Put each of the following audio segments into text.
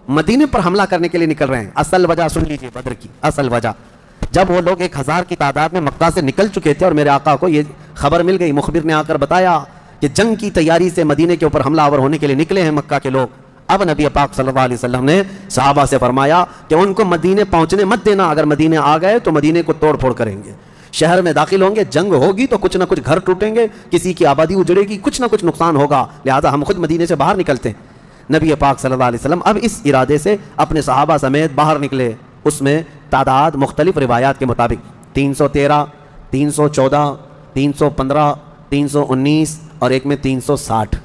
مدینے پر حملہ کرنے کے لیے نکل رہے ہیں. اصل وجہ سن لیجیے بدر کی اصل وجہ. جب وہ لوگ 1000 کی تعداد میں مکہ سے نکل چکے تھے اور میرے آقا کو یہ خبر مل گئی, مخبر نے آ کر بتایا کہ جنگ کی تیاری سے مدینے کے اوپر حملہ آور ہونے کے لیے نکلے ہیں مکہ کے لوگ. اب نبی پاک صلی اللہ علیہ وسلم نے صحابہ سے فرمایا کہ ان کو مدینے پہنچنے مت دینا, اگر مدینے آ گئے تو مدینے کو توڑ پھوڑ کریں گے, شہر میں داخل ہوں گے, جنگ ہوگی تو کچھ نہ کچھ گھر ٹوٹیں گے, کسی کی آبادی اجڑے گی, کچھ نہ کچھ نقصان ہوگا, لہذا ہم خود مدینے سے باہر نکلتے ہیں. نبی پاک صلی اللہ علیہ وسلم اب اس ارادے سے اپنے صحابہ سمیت باہر نکلے. اس میں تعداد مختلف روایات کے مطابق 313, 314, 315, 319 اور ایک میں 360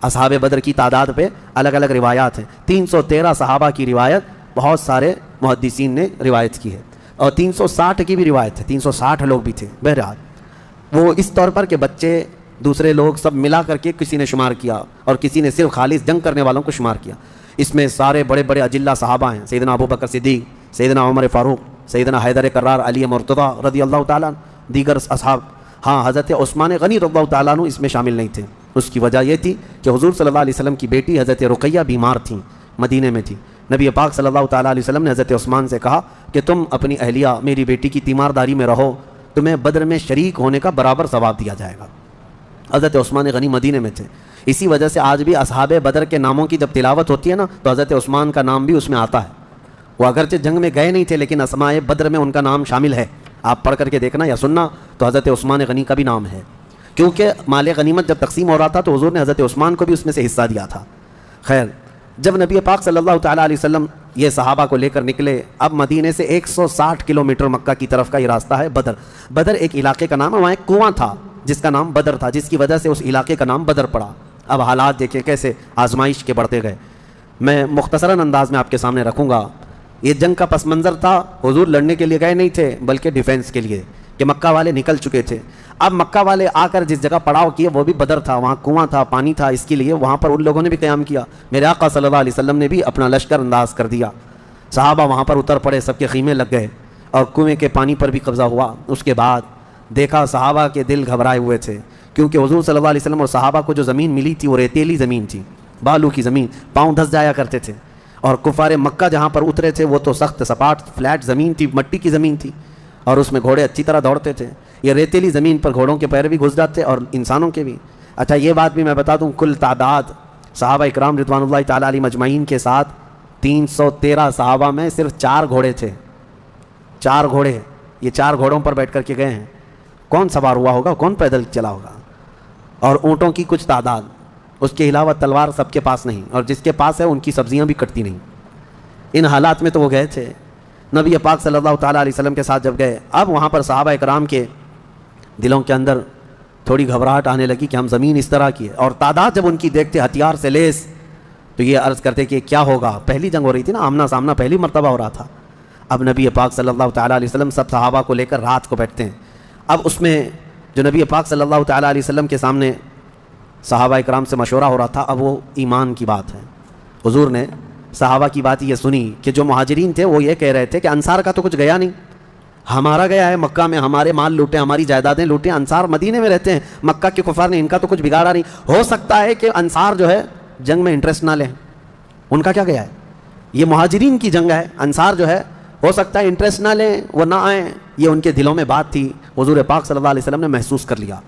اصحاب بدر کی تعداد پہ الگ الگ روایات ہیں. 313 صحابہ کی روایت بہت سارے محدثین نے روایت کی ہے, اور 360 کی بھی روایت ہے, 360 لوگ بھی تھے. بہرحال وہ اس طور پر کہ بچے دوسرے لوگ سب ملا کر کے کسی نے شمار کیا اور کسی نے صرف خالص جنگ کرنے والوں کو شمار کیا. اس میں سارے بڑے بڑے اجلہ صحابہ ہیں, سیدنا ابو بکر صدیق, سیدنا عمر فاروق, سیدنا حیدر کرار, علی مرتضیٰ رضی اللہ تعالیٰ, دیگر اصحاب. ہاں, حضرت عثمان غنی رضی اللہ تعالیٰ عنہ اس میں شامل نہیں تھے. اس کی وجہ یہ تھی کہ حضور صلی اللہ علیہ وسلم کی بیٹی حضرت رقیہ بیمار تھیں, مدینے میں تھی. نبی پاک صلی اللہ تعالیٰ علیہ وسلم نے حضرت عثمان سے کہا کہ تم اپنی اہلیہ میری بیٹی کی تیمارداری میں رہو, تمہیں بدر میں شریک ہونے کا برابر ثواب دیا جائے گا. حضرت عثمان غنی مدینے میں تھے. اسی وجہ سے آج بھی اصحاب بدر کے ناموں کی جب تلاوت ہوتی ہے نا تو حضرت عثمان کا نام بھی اس میں آتا ہے. وہ اگرچہ جنگ میں گئے نہیں تھے لیکن اسماء بدر میں ان کا نام شامل ہے. آپ پڑھ کر کے دیکھنا یا سننا تو حضرت عثمان غنی کا بھی نام ہے, کیونکہ مال غنیمت جب تقسیم ہو رہا تھا تو حضور نے حضرت عثمان کو بھی اس میں سے حصہ دیا تھا. خیر, جب نبی پاک صلی اللہ تعالیٰ علیہ وسلم یہ صحابہ کو لے کر نکلے, اب مدینے سے 160 کلومیٹر مکہ کی طرف کا یہ راستہ ہے بدر. بدر ایک علاقے کا نام ہے, وہاں ایک کنواں تھا جس کا نام بدر تھا, جس کی وجہ سے اس علاقے کا نام بدر پڑا. اب حالات دیکھیں کیسے آزمائش کے بڑھتے گئے. میں مختصراً انداز میں آپ کے سامنے رکھوں گا. یہ جنگ کا پس منظر تھا, حضور لڑنے کے لیے گئے نہیں تھے بلکہ ڈیفینس کے لیے, کہ مکہ والے نکل چکے تھے. اب مکہ والے آ کر جس جگہ پڑاؤ کیے وہ بھی بدر تھا, وہاں کنواں تھا, پانی تھا, اس کے لیے وہاں پر ان لوگوں نے بھی قیام کیا. میرے آقا صلی اللہ علیہ وسلم نے بھی اپنا لشکر انداز کر دیا. صحابہ وہاں پر اتر پڑے, سب کے خیمے لگ گئے اور کنویں کے پانی پر بھی قبضہ ہوا. اس کے بعد دیکھا صحابہ کے دل گھبرائے ہوئے تھے, کیونکہ حضور صلی اللہ علیہ وسلم اور صحابہ کو جو زمین ملی تھی وہ ریتیلی زمین تھی, بالو کی زمین, پاؤں دھس جایا کرتے تھے. اور کفار مکہ جہاں پر اترے تھے وہ تو سخت سپاٹ فلیٹ زمین تھی, مٹی کی زمین تھی, اور اس میں گھوڑے اچھی طرح دوڑتے تھے. یہ ریتیلی زمین پر گھوڑوں کے پیر بھی گھس جاتے اور انسانوں کے بھی. اچھا, یہ بات بھی میں بتا دوں, کل تعداد صحابہ اکرام رضوان اللہ تعالیٰ علیہ مجمعین کے ساتھ 313 صحابہ میں صرف 4 گھوڑے تھے. 4 گھوڑے, یہ 4 گھوڑوں پر بیٹھ کر کے گئے ہیں. کون سوار ہوا ہوگا, کون پیدل چلا ہوگا؟ اور اونٹوں کی کچھ تعداد, اس کے علاوہ تلوار سب کے پاس نہیں, اور جس کے پاس ہے ان کی سبزیاں بھی کٹتی نہیں. ان حالات میں تو وہ گئے تھے. نبی پاک صلی اللہ تعالیٰ علیہ وسلم کے ساتھ جب گئے, اب وہاں پر صحابہ اکرام کے دلوں کے اندر تھوڑی گھبراہٹ آنے لگی کہ ہم زمین اس طرح کی ہے, اور تعداد جب ان کی دیکھتے ہتھیار سے لیس تو یہ عرض کرتے کہ کیا ہوگا. پہلی جنگ ہو رہی تھی نا, آمنا سامنا پہلی مرتبہ ہو رہا تھا. اب نبی پاک صلی اللہ تعالیٰ علیہ وسلم سب صحابہ کو لے کر رات کو بیٹھتے ہیں. اب اس میں جو نبی پاک صلی اللہ تعالیٰ علیہ وسلم کے سامنے صحابہ اکرام سے مشورہ ہو رہا تھا, اب وہ ایمان کی بات ہے. حضور نے صحابہ کی بات یہ سنی کہ جو مہاجرین تھے وہ یہ کہہ رہے تھے کہ انصار کا تو کچھ گیا نہیں, ہمارا گیا ہے مکہ میں, ہمارے مال لوٹے, ہماری جائیدادیں لوٹیں, انصار مدینے میں رہتے ہیں, مکہ کے کفار نے ان کا تو کچھ بگاڑا نہیں. ہو سکتا ہے کہ انصار جو ہے جنگ میں انٹرسٹ نہ لیں, ان کا کیا گیا ہے, یہ مہاجرین کی جنگ ہے, انصار جو ہے ہو سکتا ہے انٹرسٹ نہ لیں, وہ نہ آئیں. یہ ان کے دلوں میں بات تھی, حضور پاک صلی اللہ علیہ وسلم نے محسوس کر لیا,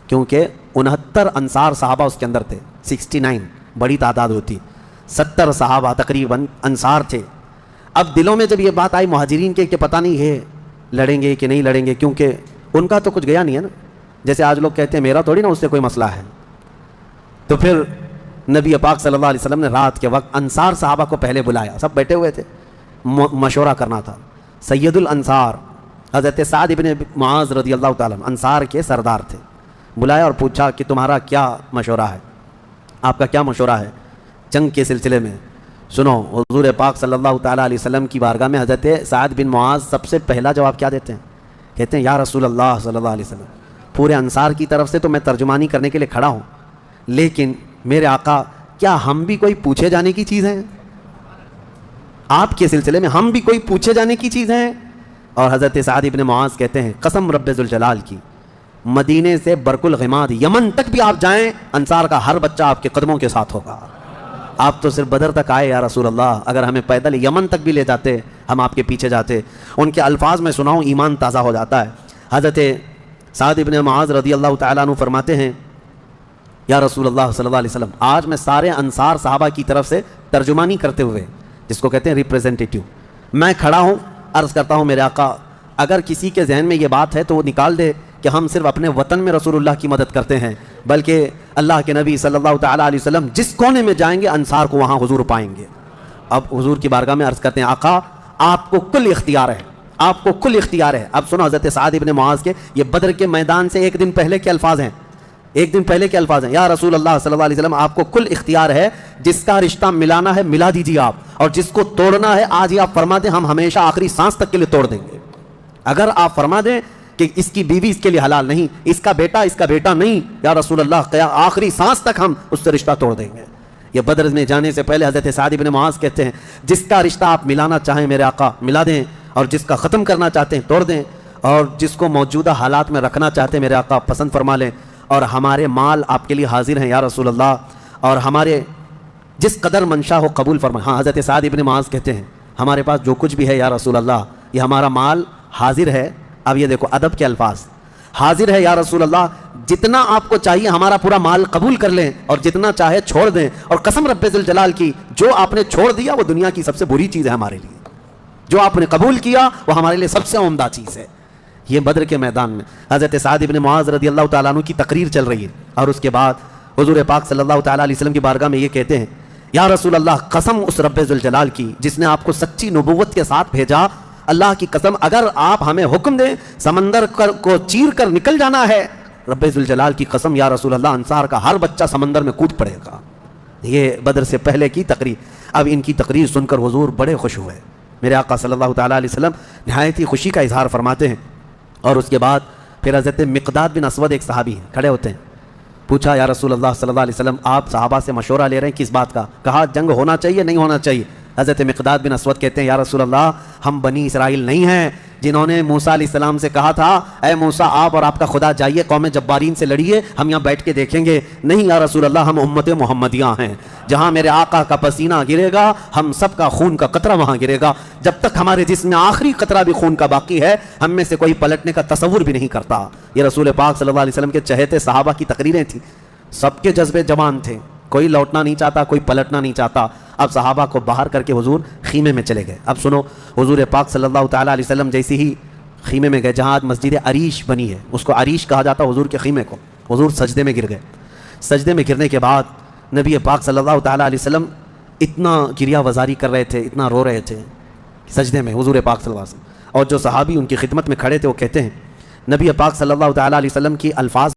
کیونکہ 69 انصار صحابہ اس کے اندر تھے. 69 بڑی تعداد ہوتی, 70 صحابہ تقریباً انصار تھے. اب دلوں میں جب یہ بات آئی مہاجرین کے کہ پتہ نہیں ہے لڑیں گے کہ نہیں لڑیں گے, کیونکہ ان کا تو کچھ گیا نہیں ہے نا, جیسے آج لوگ کہتے ہیں میرا تھوڑی نا اس سے کوئی مسئلہ ہے. تو پھر نبی پاک صلی اللہ علیہ وسلم نے رات کے وقت انصار صحابہ کو پہلے بلایا, سب بیٹھے ہوئے تھے, مشورہ کرنا تھا. سید الانصار حضرت سعد ابن معاذ رضی اللہ تعالیٰ انصار کے سردار تھے. بلایا اور پوچھا کہ تمہارا کیا مشورہ ہے, آپ کا کیا مشورہ ہے جنگ کے سلسلے میں. سنو, حضور پاک صلی اللہ تعالیٰ علیہ وسلم کی بارگاہ میں حضرت سعد بن معاذ سب سے پہلا جواب کیا دیتے ہیں, کہتے ہیں یا رسول اللہ صلی اللہ علیہ وسلم, پورے انصار کی طرف سے تو میں ترجمانی کرنے کے لیے کھڑا ہوں, لیکن میرے آقا کیا ہم بھی کوئی پوچھے جانے کی چیز ہیں, آپ کے سلسلے میں ہم بھی کوئی پوچھے جانے کی چیز ہیں. اور حضرت سعد بن معاذ کہتے ہیں قسم رب ذوالجلال کی, مدینے سے برق الغماد یمن تک بھی آپ جائیں, انصار کا ہر بچہ آپ کے قدموں کے ساتھ ہوگا. آپ تو صرف بدر تک آئے یا رسول اللہ، اگر ہمیں پیدل یمن تک بھی لے جاتے ہم آپ کے پیچھے جاتے۔ ان کے الفاظ میں سناؤں، ایمان تازہ ہو جاتا ہے۔ حضرت سعد ابن معاذ رضی اللہ تعالیٰ عنہ فرماتے ہیں یا رسول اللہ صلی اللہ علیہ وسلم، آج میں سارے انصار صحابہ کی طرف سے ترجمانی کرتے ہوئے، جس کو کہتے ہیں ریپریزنٹیٹیو، میں کھڑا ہوں، عرض کرتا ہوں میرے آقا، اگر کسی کے ذہن میں یہ بات ہے تو وہ نکال دے کہ ہم صرف اپنے وطن میں رسول اللہ کی مدد کرتے ہیں، بلکہ اللہ کے نبی صلی اللہ تعالیٰ علیہ وسلم جس کونے میں جائیں گے انصار کو وہاں حضور پائیں گے۔ اب حضور کی بارگاہ میں عرض کرتے ہیں آقا آپ کو کل اختیار ہے، آپ کو کل اختیار ہے۔ اب سنو حضرت سعد ابن معاذ کے یہ بدر کے میدان سے ایک دن پہلے کے الفاظ ہیں، ایک دن پہلے کے الفاظ ہیں، یا رسول اللہ صلی اللہ علیہ وسلم آپ کو کل اختیار ہے، جس کا رشتہ ملانا ہے ملا دیجیے آپ، اور جس کو توڑنا ہے آج ہی آپ فرما دیں، ہم ہمیشہ آخری سانس تک کے لیے توڑ دیں گے۔ اگر آپ فرما دیں کہ اس کی بیوی اس کے لیے حلال نہیں، اس کا بیٹا نہیں، یا رسول اللہ آخری سانس تک ہم اس سے رشتہ توڑ دیں گے۔ یہ بدر میں جانے سے پہلے حضرت سعد بن معاذ کہتے ہیں جس کا رشتہ آپ ملانا چاہیں میرے آقا ملا دیں، اور جس کا ختم کرنا چاہتے ہیں توڑ دیں، اور جس کو موجودہ حالات میں رکھنا چاہتے ہیں میرے آقا پسند فرما لیں، اور ہمارے مال آپ کے لیے حاضر ہیں یا رسول اللہ، اور ہمارے جس قدر منشا ہو قبول فرمائیں۔ ہاں حضرت سعد بن معاذ کہتے ہیں ہمارے پاس جو کچھ بھی ہے یا رسول اللہ یہ ہمارا مال حاضر ہے۔ اب یہ دیکھو ادب کے الفاظ، حاضر ہے یا رسول اللہ، جتنا آپ کو چاہیے ہمارا پورا مال قبول کر لیں اور جتنا چاہے چھوڑ دیں، اور قسم رب ذوالجلال کی جو آپ نے چھوڑ دیا وہ دنیا کی سب سے بری چیز ہے ہمارے لیے، جو آپ نے قبول کیا وہ ہمارے لیے سب سے عمدہ چیز ہے۔ یہ بدر کے میدان میں حضرت سعد بن معاذ رضی اللہ تعالیٰ عنہ کی تقریر چل رہی ہے، اور اس کے بعد حضور پاک صلی اللہ تعالیٰ علیہ وسلم کی بارگاہ میں یہ کہتے ہیں یا رسول اللہ قسم اس رب ذوالجلال کی جس نے آپ کو سچی نبوت کے ساتھ بھیجا، اللہ کی قسم اگر آپ ہمیں حکم دیں سمندر کو چیر کر نکل جانا ہے، رب ذوالجلال کی قسم یا رسول اللہ انصار کا ہر بچہ سمندر میں کود پڑے گا۔ یہ بدر سے پہلے کی تقریر۔ اب ان کی تقریر سن کر حضور بڑے خوش ہوئے، میرے آقا صلی اللہ تعالیٰ علیہ وسلم نہایت ہی خوشی کا اظہار فرماتے ہیں، اور اس کے بعد پھر حضرت مقداد بن اسود ایک صحابی ہیں کھڑے ہوتے ہیں، پوچھا یا رسول اللہ صلی اللہ علیہ وسلم آپ صحابہ سے مشورہ لے رہے ہیں کس بات کا؟ کہا جنگ ہونا چاہیے نہیں ہونا چاہیے؟ حضرت مقداد بن اسود کہتے ہیں یا رسول اللہ ہم بنی اسرائیل نہیں ہیں جنہوں نے موسیٰ علیہ السلام سے کہا تھا اے موسیٰ آپ اور آپ کا خدا جائیے قوم جبارین سے لڑیے، ہم یہاں بیٹھ کے دیکھیں گے۔ نہیں یا رسول اللہ ہم امت محمدیہ ہیں، جہاں میرے آقا کا پسینہ گرے گا ہم سب کا خون کا قطرہ وہاں گرے گا، جب تک ہمارے جسم میں آخری قطرہ بھی خون کا باقی ہے ہم میں سے کوئی پلٹنے کا تصور بھی نہیں کرتا۔ یہ رسول پاک صلی اللہ علیہ وسلم کے چہتے صحابہ کی تقریریں تھیں، سب کے جذبے جوان تھے، کوئی لوٹنا نہیں چاہتا، کوئی پلٹنا نہیں چاہتا۔ اب صحابہ کو باہر کر کے حضور خیمے میں چلے گئے۔ اب سنو حضور پاک صلی اللہ تعالیٰ علیہ وسلم جیسے ہی خیمے میں گئے، جہاں آج مسجد عریش بنی ہے اس کو عریش کہا جاتا حضور کے خیمے کو، حضور سجدے میں گر گئے۔ سجدے میں گرنے کے بعد نبی پاک صلی اللہ تعالیٰ علیہ وسلم اتنا گریہ وزاری کر رہے تھے، اتنا رو رہے تھے سجدے میں حضور پاک صلی اللہ علیہ وسلم، اور جو صحابی ان کی خدمت میں کھڑے تھے وہ کہتے ہیں نبی پاک صلی اللہ تعالیٰ علیہ وسلم کی الفاظ